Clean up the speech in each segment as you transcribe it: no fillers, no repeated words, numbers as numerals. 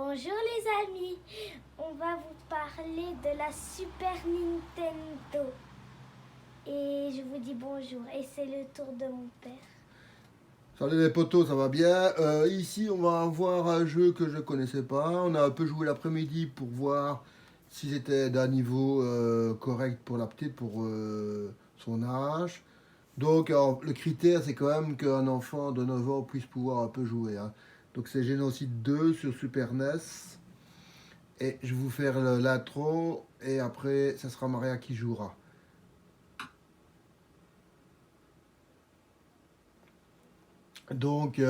Bonjour les amis, on va vous parler de la Super Nintendo. Et je vous dis bonjour, et c'est le tour de mon père. Salut les potos, ça va bien? Ici, on va voir un jeu que je ne connaissais pas. On a un peu joué l'après-midi pour voir si c'était d'un niveau correct pour la petite, pour son âge. Donc, alors, le critère, c'est quand même qu'un enfant de 9 ans puisse pouvoir un peu jouer, hein. Donc, c'est Génocide 2 sur Super NES. Et je vais vous faire l'intro, et après, ça sera Maria qui jouera. Donc,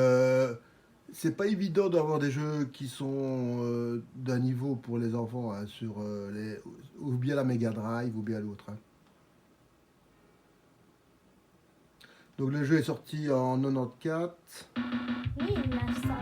c'est pas évident d'avoir des jeux qui sont d'un niveau pour les enfants, hein, sur ou bien la Mega Drive ou bien l'autre, hein. Donc le jeu est sorti en 94. 1900.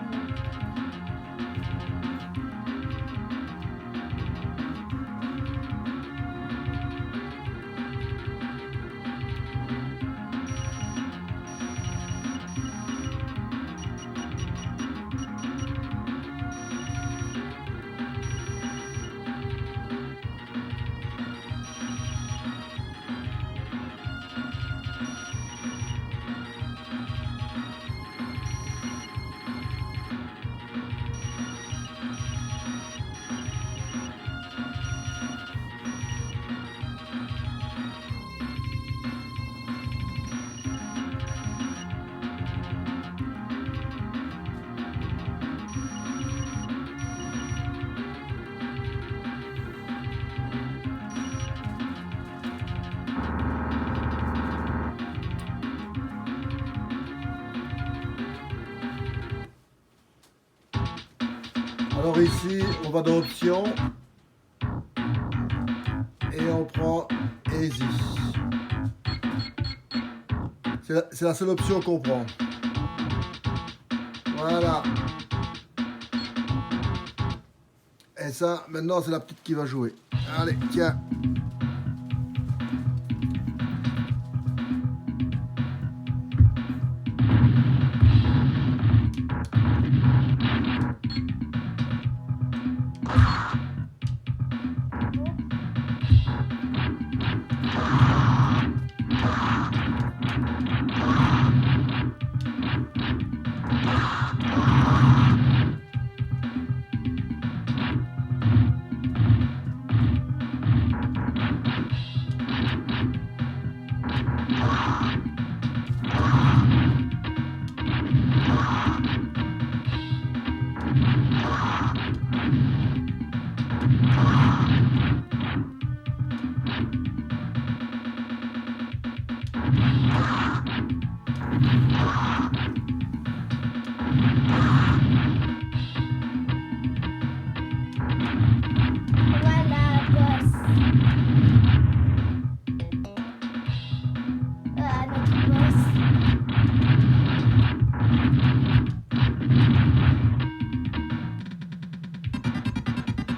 Alors ici, on va dans Options et on prend Easy. C'est la seule option qu'on prend. Voilà. Et ça, maintenant, c'est la petite qui va jouer. Allez, tiens. Voilà, boss. Notre boss.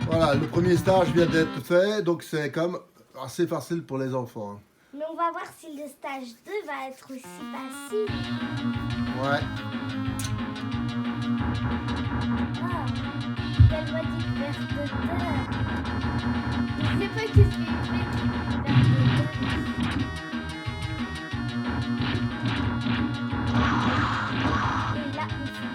Voilà, le premier stage vient d'être fait, donc c'est comme assez facile pour les enfants, hein. Mais on va voir si le stage 2 va être aussi facile. Ouais. Ah, quelle maudite verte terre. Je sais pas qu'est-ce qu'il fait, verte terre. Et là, on s'en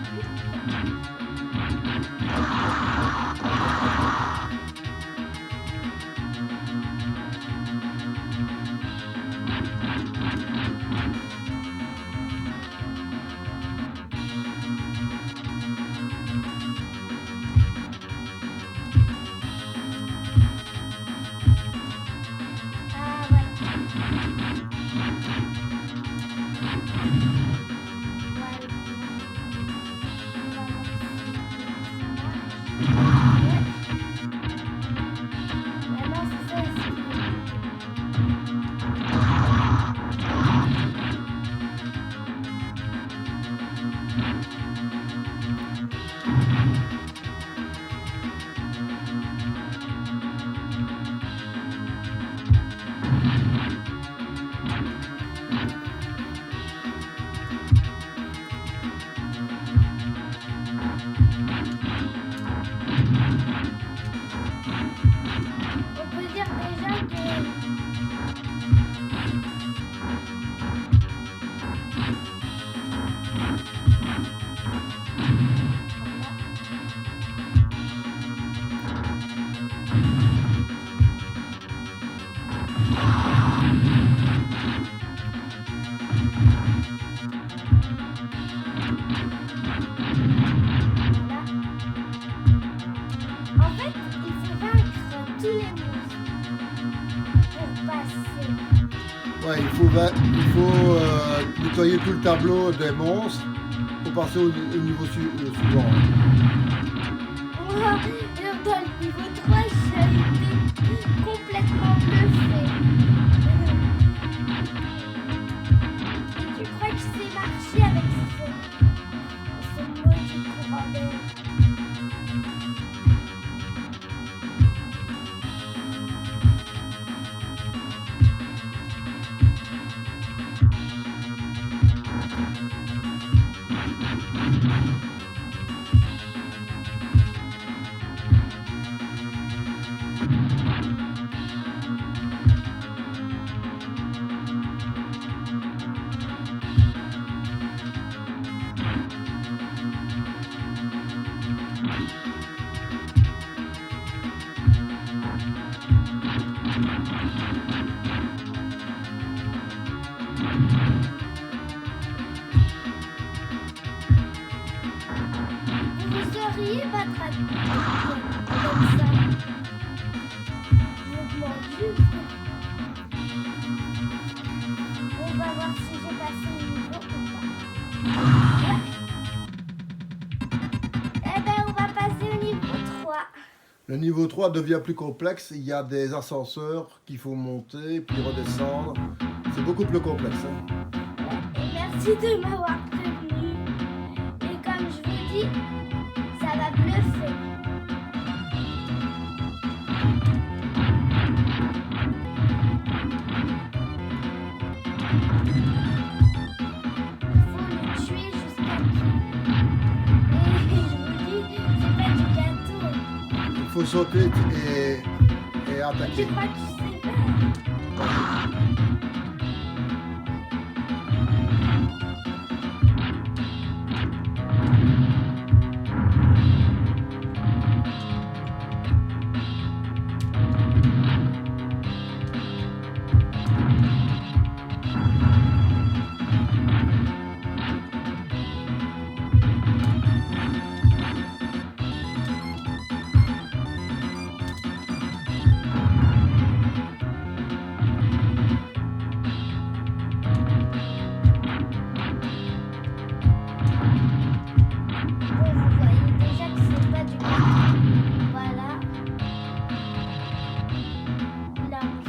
Ouais, nettoyer tout le tableau des monstres pour passer au niveau suivant. Moi, dans le niveau 3, j'ai été complètement bluffée. Et tu crois que c'est marché avec ce maudit courant d'air? Vous seriez pas traduit comme ça. Mouvement juste. On va voir si j'ai passé le niveau ou pas. Ouais. Eh ben, on va passer au niveau 3. Le niveau 3 devient plus complexe. Il y a des ascenseurs qu'il faut monter puis redescendre. C'est beaucoup plus complexe. Hein. Merci de m'avoir prévenu. Et comme je vous dis, ça va bluffer. Il faut le tuer jusqu'à qu'il. Et je vous dis, c'est pas du gâteau. Il faut sauter et attaquer. Tu crois que tu sais pas?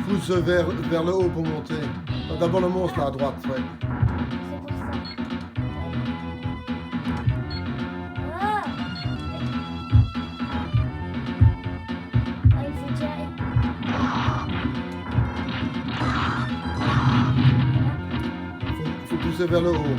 Pousse vers le haut pour monter. D'abord le monstre là à droite, ouais. C'est pour ça. Ah, il faut tirer. Faut pousser vers le haut.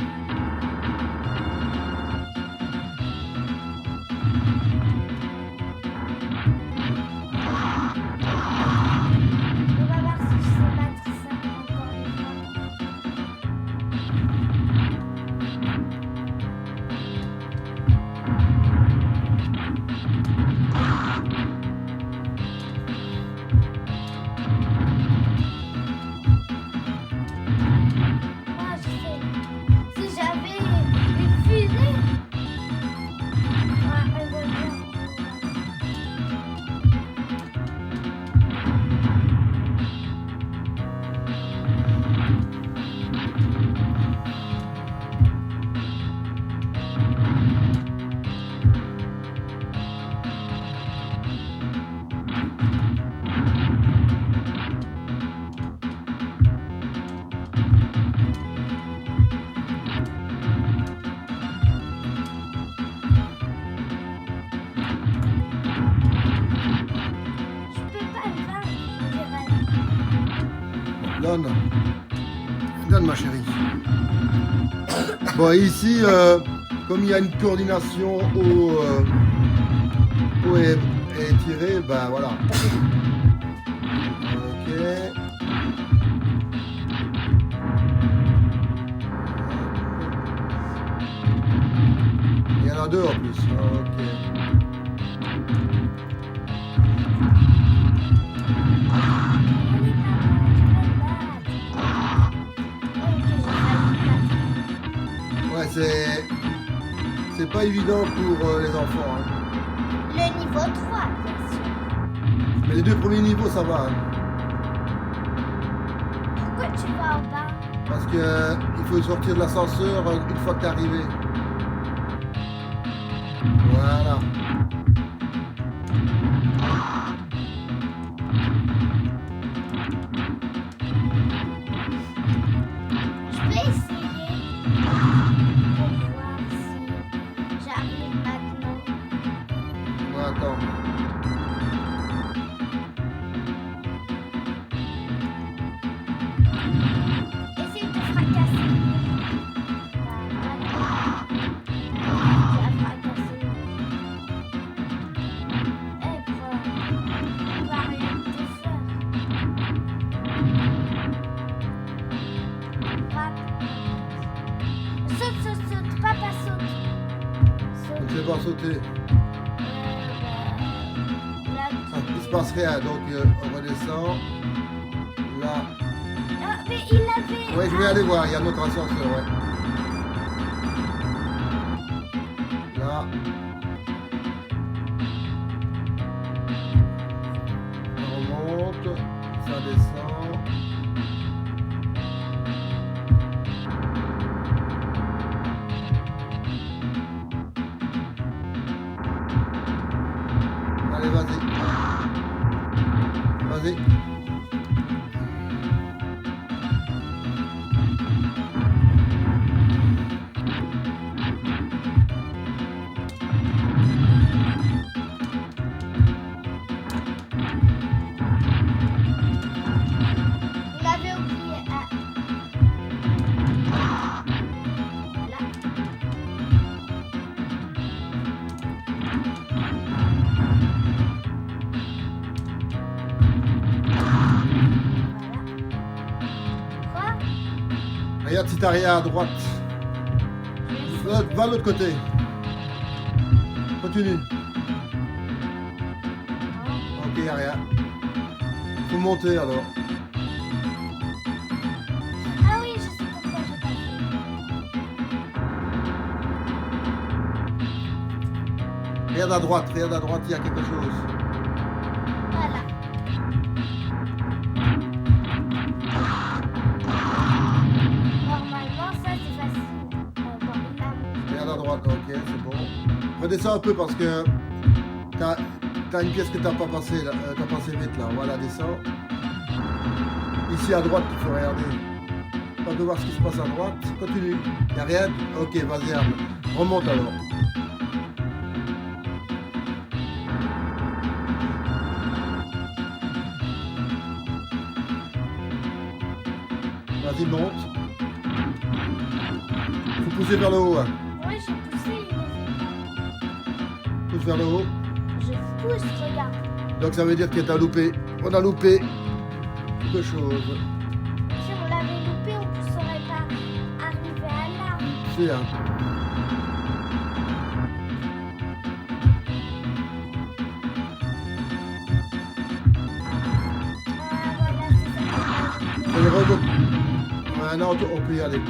Donne ma chérie. Bon, ici, comme il y a une coordination haut et tiré, ben voilà. Ok. Il y en a deux en plus. Ok. C'est pas évident pour les enfants. Hein. Le niveau 3, bien sûr. Mais les deux premiers niveaux, ça va. Hein. Pourquoi tu vas en bas? Parce que il faut sortir de l'ascenseur une fois que t'es arrivé. Voilà. Je vais essayer pour voir si j'arrive maintenant. Bon, attends. Essaye de fracasser le mur. Tu as fracassé le mur. Eh, bro, on va rien te faire. Frappe. Saute, saute, saute. Papa, saute. Donc Saute. je vais pas sauter. Là, Ah, il se passe rien, donc on redescend. Là. Ah, mais il avait... Ouais, je vais aller voir, il y a notre ascenseur, ouais. Là. On remonte, ça descend. Allez, vas-y. Vas-y. On l'avait oublié. Ah. Voilà. Voilà. Quoi? Regarde si t'as rien à droite. Va de l'autre côté. Continue. Ok, y a rien. Faut monter alors. Ah oui, je sais pourquoi j'ai pas fait. Regarde à droite, il y a quelque chose. Voilà. Normalement, ça c'est facile. Bon, il a monté. Regarde à droite, ok, c'est bon. Redescends un peu parce que t'as une pièce que t'as pas passée, là, t'as passé vite là. Voilà, descends. Ici à droite, il faut regarder. On peut voir ce qui se passe à droite. Continue. Y a rien. Ok, vas-y, Arme. Remonte alors. Vas-y, monte. Faut pousser vers le haut. Hein. Oui, j'ai poussé. Pousse vers le haut. Je pousse, regarde. Donc ça veut dire que t'as loupé. On a loupé quelque chose. Si on l'avait loupé, on ne saurait pas arriver à là. C'est hein. Ah, voilà, c'est ça qu'on a loupé. On est revenu. Maintenant, on peut y aller.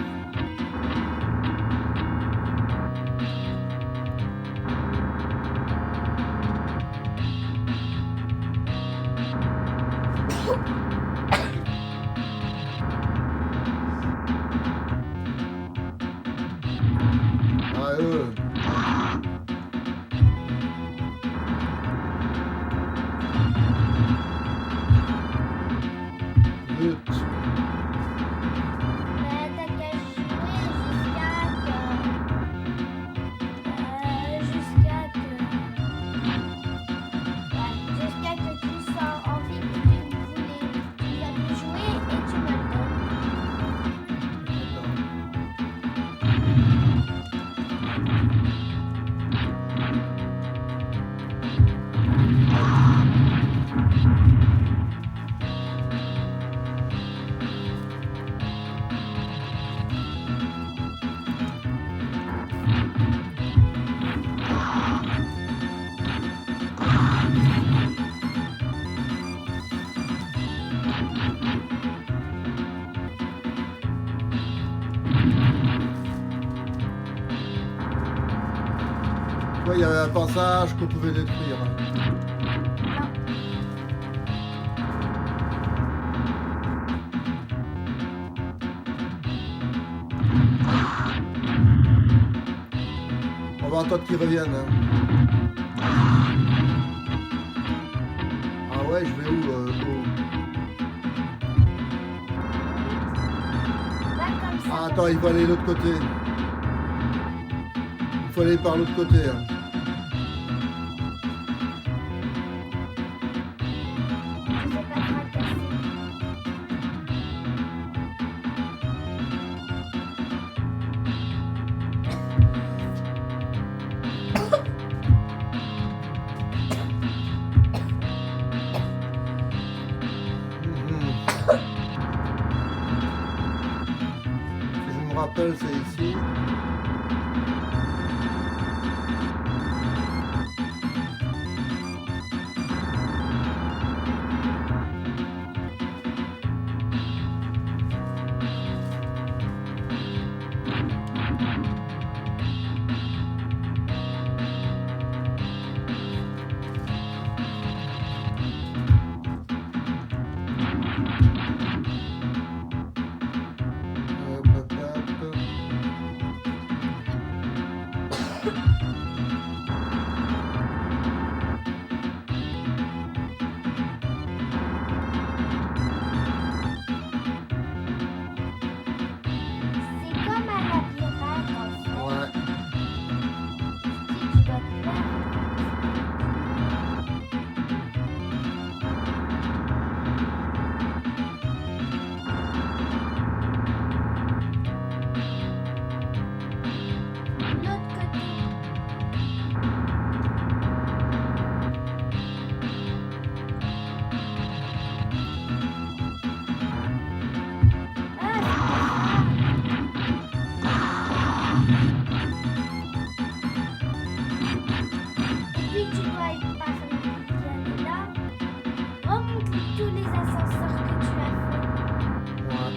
Ah, Zut. Mais t'as qu'à jouer jusqu'à que tu sens envie que tu vas plus jouer et tu me le Ouais, il y avait un passage qu'on pouvait détruire. va attendre qu'ils reviennent. Hein. Ah ouais, je vais où Va comme ça. Ah, attends, il faut aller de l'autre côté. Il faut aller par l'autre côté. Hein. Je vais pas tracasser. Si je me rappelle, c'est ici. Hop, hop, hop. C'est comme un labyrinthe en fait. Ouais. Si tu dois te perdre. L'autre côté. Et puis tu dois y aller là. Remonte tous les ascenseurs que tu as fait. Ouais.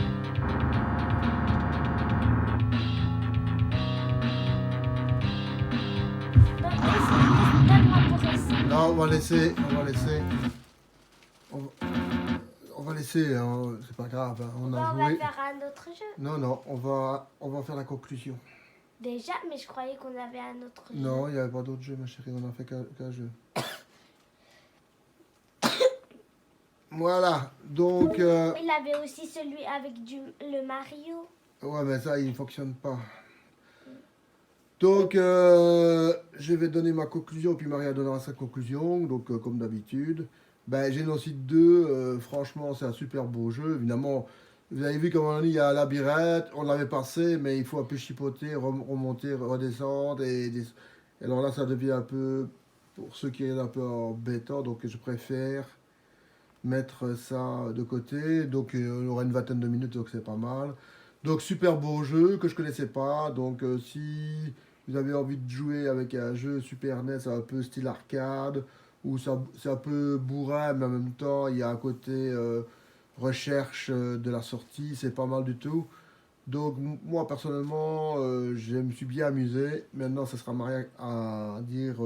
Donc donne-moi pour essayer. Là, on va laisser. On va laisser, hein, c'est pas grave. Hein, on a On va joué. faire un autre jeu. Non, non, on va faire la conclusion. Déjà, mais je croyais qu'on avait un autre jeu. Non, il n'y avait pas d'autre jeu, ma chérie, on a fait qu'un jeu. Voilà, donc. Il avait aussi celui avec le Mario. Ouais, mais ça, il ne fonctionne pas. Donc, je vais donner ma conclusion, puis Maria donnera sa conclusion. Donc, comme d'habitude, ben, Génocide 2, franchement, c'est un super beau jeu. Évidemment, vous avez vu, comme on a dit, il y a un labyrinthe. On l'avait passé, mais il faut un peu chipoter, remonter, redescendre. Et alors là, ça devient un peu, pour ceux qui sont un peu embêtant, donc je préfère mettre ça de côté. Donc, on aura une vingtaine de minutes, donc c'est pas mal. Donc, super beau jeu que je connaissais pas. Donc, si vous avez envie de jouer avec un jeu Super NES un peu style arcade, où c'est un peu bourrin, mais en même temps, il y a un côté recherche de la sortie, c'est pas mal du tout. Donc, moi, personnellement, je me suis bien amusé. Maintenant, ce sera Maria à dire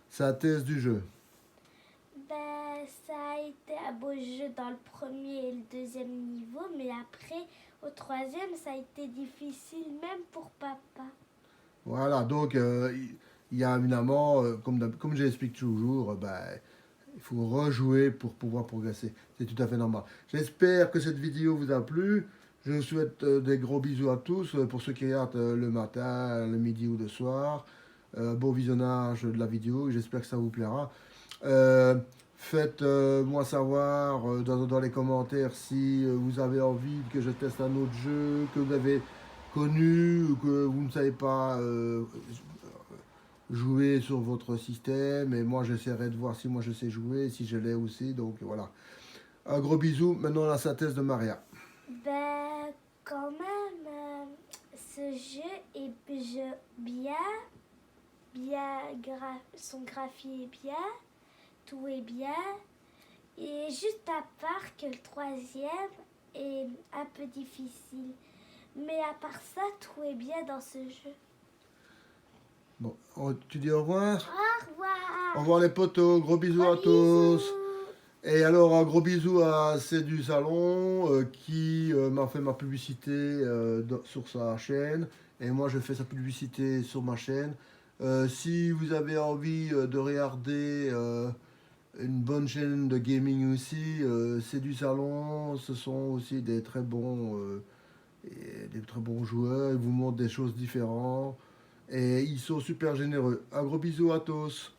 sa thèse du jeu. Ben, ça a été un beau jeu dans le premier et le deuxième niveau, mais après, au troisième, ça a été difficile même pour papa. Voilà, donc il y a évidemment, comme j'explique toujours, il faut rejouer pour pouvoir progresser. C'est tout à fait normal. J'espère que cette vidéo vous a plu. Je vous souhaite des gros bisous à tous. Pour ceux qui regardent le matin, le midi ou le soir. Bon visionnage de la vidéo. J'espère que ça vous plaira. Faites-moi savoir dans les commentaires si vous avez envie que je teste un autre jeu, que vous avez connu ou que vous ne savez pas jouer sur votre système. Et moi, j'essaierai de voir si moi je sais jouer, si je l'ai aussi. Donc voilà. Un gros bisou. Maintenant, la synthèse de Maria. Ben, quand même, ce jeu est bien, son graphique est bien, tout est bien. Et juste à part que le troisième est un peu difficile. Mais à part ça, tout est bien dans ce jeu. Bon, tu dis au revoir. Au revoir. Au revoir les potos. Gros bisous Gros à tous. bisous. Et alors, un gros bisou à C'est du Salon qui m'a fait ma publicité sur sa chaîne. Et moi, je fais sa publicité sur ma chaîne. Si vous avez envie de regarder une bonne chaîne de gaming aussi, c'est du salon, ce sont aussi des très bons joueurs, ils vous montrent des choses différentes et ils sont super généreux. Un gros bisou à tous.